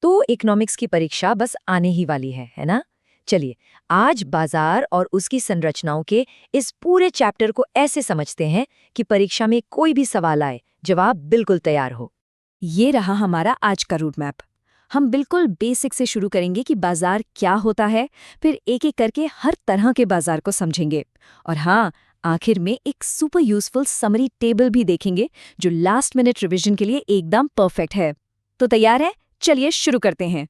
तो इकोनॉमिक्स की परीक्षा बस आने ही वाली है ना? चलिए, आज बाजार और उसकी संरचनाओं के इस पूरे चैप्टर को ऐसे समझते हैं कि परीक्षा में कोई भी सवाल आए, जवाब बिल्कुल तैयार हो। ये रहा हमारा आज का रूट मैप। हम बिल्कुल बेसिक से शुरू करेंगे कि बाजार क्या होता है, फिर एक एक करके हर तरह के बाजार को समझेंगे। और हाँ, आखिर में एक सुपर यूजफुल समरी टेबल भी देखेंगे जो लास्ट मिनट रिवीजन के लिए एकदम परफेक्ट है। तो तैयार है? चलिए शुरू करते हैं।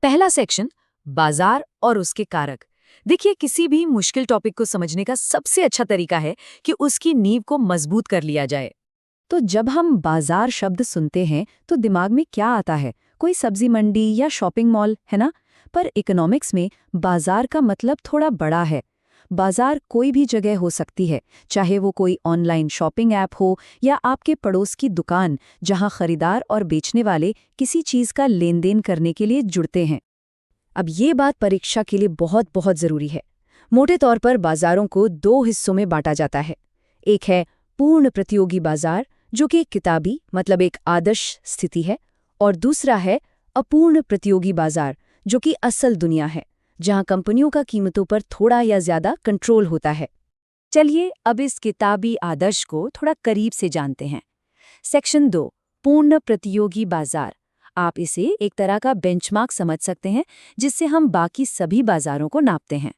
पहला सेक्शन, बाजार और उसके कारक। देखिए, किसी भी मुश्किल टॉपिक को समझने का सबसे अच्छा तरीका है कि उसकी नींव को मजबूत कर लिया जाए। तो जब हम बाजार शब्द सुनते हैं तो दिमाग में क्या आता है? कोई सब्जी मंडी या शॉपिंग मॉल, है ना? पर इकोनॉमिक्स में बाजार का मतलब थोड़ा बड़ा है। बाजार कोई भी जगह हो सकती है, चाहे वो कोई ऑनलाइन शॉपिंग ऐप हो या आपके पड़ोस की दुकान, जहां खरीदार और बेचने वाले किसी चीज का लेन देन करने के लिए जुड़ते हैं। अब ये बात परीक्षा के लिए बहुत बहुत जरूरी है। मोटे तौर पर बाजारों को दो हिस्सों में बांटा जाता है। एक है पूर्ण प्रतियोगी बाजार, जो कि एक किताबी मतलब एक आदर्श स्थिति है, और दूसरा है अपूर्ण प्रतियोगी बाजार, जो कि असल दुनिया है, जहां कंपनियों का कीमतों पर थोड़ा या ज्यादा कंट्रोल होता है। चलिए अब इस किताबी आदर्श को थोड़ा करीब से जानते हैं। सेक्शन 2, पूर्ण प्रतियोगी बाजार। आप इसे एक तरह का बेंचमार्क समझ सकते हैं, जिससे हम बाकी सभी बाजारों को नापते हैं।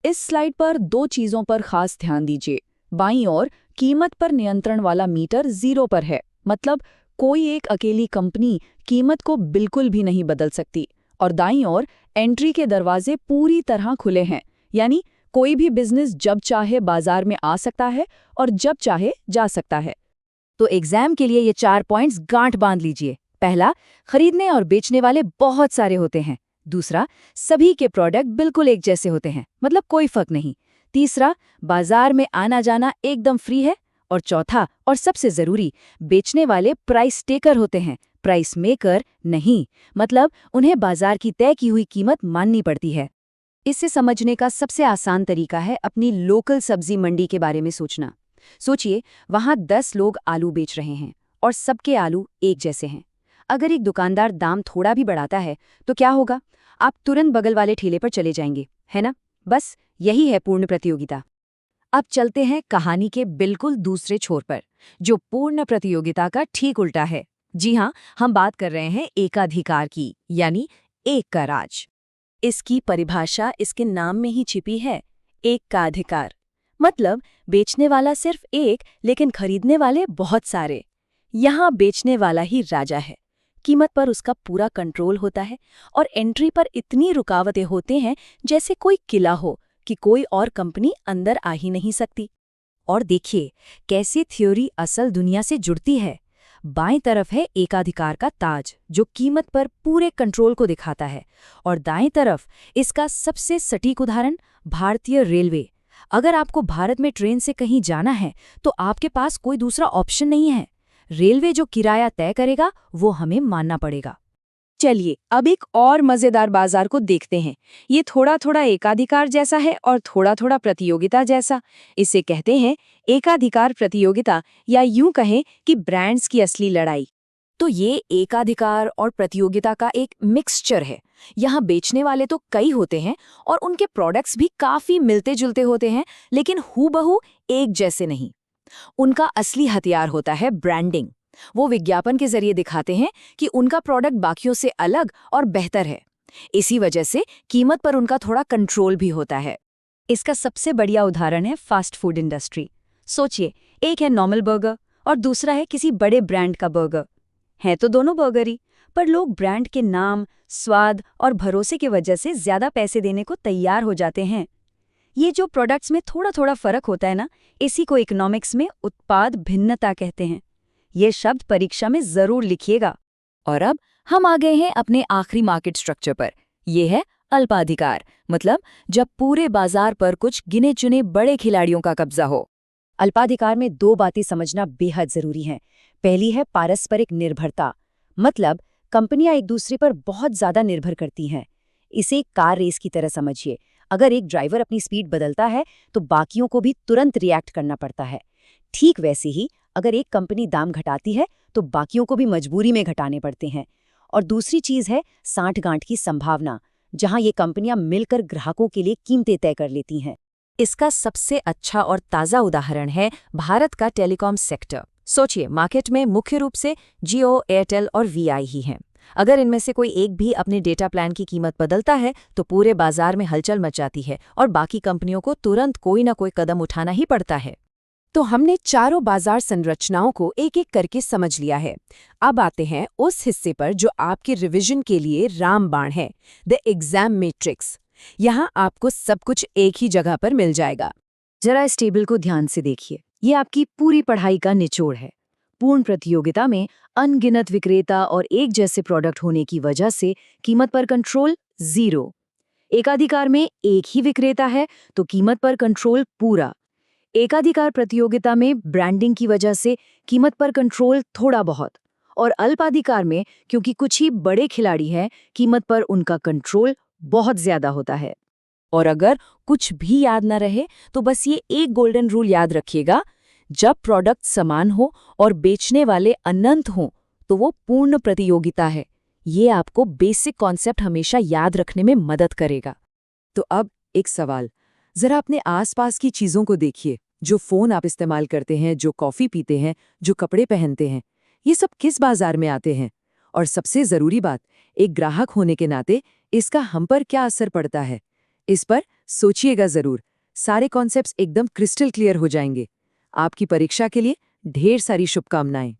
इस स्लाइड पर दो चीजों पर खास ध्यान दीजिए। बाईं ओर कीमत पर नियंत्रण वाला मीटर 0 पर है, मतलब कोई एक अकेली कंपनी कीमत को बिल्कुल भी नहीं बदल सकती। और दाईं ओर एंट्री के दरवाजे पूरी तरह खुले हैं, यानी कोई भी बिजनेस जब चाहे बाजार में आ सकता है और जब चाहे जा सकता है। तो एग्जाम के लिए ये 4 पॉइंट्स गांठ बांध लीजिए। पहला, खरीदने और बेचने वाले बहुत सारे होते हैं। दूसरा, सभी के प्रोडक्ट बिल्कुल एक जैसे होते हैं, मतलब कोई फर्क नहीं। तीसरा, बाजार में आना जाना एकदम फ्री है। और चौथा और सबसे जरूरी, बेचने वाले प्राइस टेकर होते हैं, प्राइस मेकर नहीं, मतलब उन्हें बाजार की तय की हुई कीमत माननी पड़ती है। इसे समझने का सबसे आसान तरीका है अपनी लोकल सब्जी मंडी के बारे में सोचना। सोचिए, वहां 10 लोग आलू बेच रहे हैं और सबके आलू एक जैसे हैं। अगर एक दुकानदार दाम थोड़ा भी बढ़ाता है तो क्या होगा? आप तुरंत बगल वाले ठेले पर चले जाएंगे, है ना? बस यही है पूर्ण प्रतियोगिता। अब चलते हैं कहानी के बिल्कुल दूसरे छोर पर, जो पूर्ण प्रतियोगिता का ठीक उल्टा है। जी हाँ, हम बात कर रहे हैं एकाधिकार की, यानी एक का राज। इसकी परिभाषा इसके नाम में ही छिपी है, एक का अधिकार। मतलब बेचने वाला सिर्फ एक, लेकिन खरीदने वाले बहुत सारे। यहाँ बेचने वाला ही राजा है। कीमत पर उसका पूरा कंट्रोल होता है और एंट्री पर इतनी रुकावटें होते हैं जैसे कोई किला हो कि कोई और कंपनी अंदर आ ही नहीं सकती। और देखिए कैसे थ्योरी असल दुनिया से जुड़ती है। बाएं तरफ है एकाधिकार का ताज, जो कीमत पर पूरे कंट्रोल को दिखाता है, और दाएं तरफ इसका सबसे सटीक उदाहरण भारतीय रेलवे। अगर आपको भारत में ट्रेन से कहीं जाना है तो आपके पास कोई दूसरा ऑप्शन नहीं है। रेलवे जो किराया तय करेगा वो हमें मानना पड़ेगा। चलिए अब एक और मजेदार बाजार को देखते हैं। ये थोड़ा थोड़ा एकाधिकार जैसा है और थोड़ा थोड़ा प्रतियोगिता जैसा। इसे कहते हैं एकाधिकार प्रतियोगिता, या यूं कहें कि ब्रांड्स की असली लड़ाई। तो ये एकाधिकार और प्रतियोगिता का एक मिक्सचर है। यहाँ बेचने वाले तो कई होते हैं और उनके प्रोडक्ट्स भी काफी मिलते जुलते होते हैं, लेकिन हूबहू एक जैसे नहीं। उनका असली हथियार होता है ब्रांडिंग। वो विज्ञापन के जरिए दिखाते हैं कि उनका प्रोडक्ट बाकियों से अलग और बेहतर है। इसी वजह से कीमत पर उनका थोड़ा कंट्रोल भी होता है। इसका सबसे बढ़िया उदाहरण है फास्ट फूड इंडस्ट्री। सोचिए, एक है नॉर्मल बर्गर और दूसरा है किसी बड़े ब्रांड का बर्गर। हैं तो दोनों बर्गर ही, पर लोग ब्रांड के नाम, स्वाद और भरोसे की वजह से ज्यादा पैसे देने को तैयार हो जाते हैं। ये जो प्रोडक्ट्स में थोड़ा थोड़ा फर्क होता है ना, इसी को इकोनॉमिक्स में उत्पाद भिन्नता कहते हैं। ये शब्द परीक्षा में जरूर लिखिएगा। और अब हम आ गए हैं अपने आखिरी मार्केट स्ट्रक्चर पर। यह है अल्पाधिकार, मतलब जब पूरे बाजार पर कुछ गिने चुने बड़े खिलाड़ियों का कब्जा हो। अल्पाधिकार में दो बातें समझना बेहद जरूरी हैं। पहली है पारस्परिक निर्भरता, मतलब कंपनियां एक दूसरे पर बहुत ज्यादा निर्भर करती हैं। इसे एक कार रेस की तरह समझिए। अगर एक ड्राइवर अपनी स्पीड बदलता है तो बाकियों को भी तुरंत रिएक्ट करना पड़ता है। ठीक वैसे ही अगर एक कंपनी दाम घटाती है तो बाकियों को भी मजबूरी में घटाने पड़ते हैं। और दूसरी चीज है सांठगांठ की संभावना, जहां ये कंपनियां मिलकर ग्राहकों के लिए कीमतें तय कर लेती हैं। इसका सबसे अच्छा और ताज़ा उदाहरण है भारत का टेलीकॉम सेक्टर। सोचिए, मार्केट में मुख्य रूप से जियो, एयरटेल और वीआई ही हैं। अगर इनमें से कोई एक भी अपने डेटा प्लान की कीमत बदलता है तो पूरे बाजार में हलचल मच जाती है और बाकी कंपनियों को तुरंत कोई ना कोई कदम उठाना ही पड़ता है। तो हमने चारों बाजार संरचनाओं को एक एक करके समझ लिया है। अब आते हैं उस हिस्से पर जो आपके रिवीजन के लिए रामबाण है, द एग्जाम मैट्रिक्स। यहाँ आपको सब कुछ एक ही जगह पर मिल जाएगा। जरा इस टेबल को ध्यान से देखिए, ये आपकी पूरी पढ़ाई का निचोड़ है। पूर्ण प्रतियोगिता में अनगिनत विक्रेता और एक जैसे प्रोडक्ट होने की वजह से कीमत पर कंट्रोल 0। एकाधिकार में एक ही विक्रेता है तो कीमत पर कंट्रोल पूरा। एकाधिकार प्रतियोगिता में ब्रांडिंग की वजह से कीमत पर कंट्रोल थोड़ा बहुत, और अल्पाधिकार में क्योंकि कुछ ही बड़े खिलाड़ी हैं, कीमत पर उनका कंट्रोल बहुत ज्यादा होता है। और अगर कुछ भी याद न रहे तो बस ये एक गोल्डन रूल याद रखिएगा, जब प्रोडक्ट समान हो और बेचने वाले अनंत हों तो वो पूर्ण प्रतियोगिता है। ये आपको बेसिक कॉन्सेप्ट हमेशा याद रखने में मदद करेगा। तो अब एक सवाल, जरा अपने आसपास की चीजों को देखिए। जो फोन आप इस्तेमाल करते हैं, जो कॉफी पीते हैं, जो कपड़े पहनते हैं, ये सब किस बाजार में आते हैं? और सबसे जरूरी बात, एक ग्राहक होने के नाते इसका हम पर क्या असर पड़ता है? इस पर सोचिएगा जरूर। सारे कॉन्सेप्ट्स एकदम क्रिस्टल क्लियर हो जाएंगे। आपकी परीक्षा के लिए ढेर सारी शुभकामनाएं।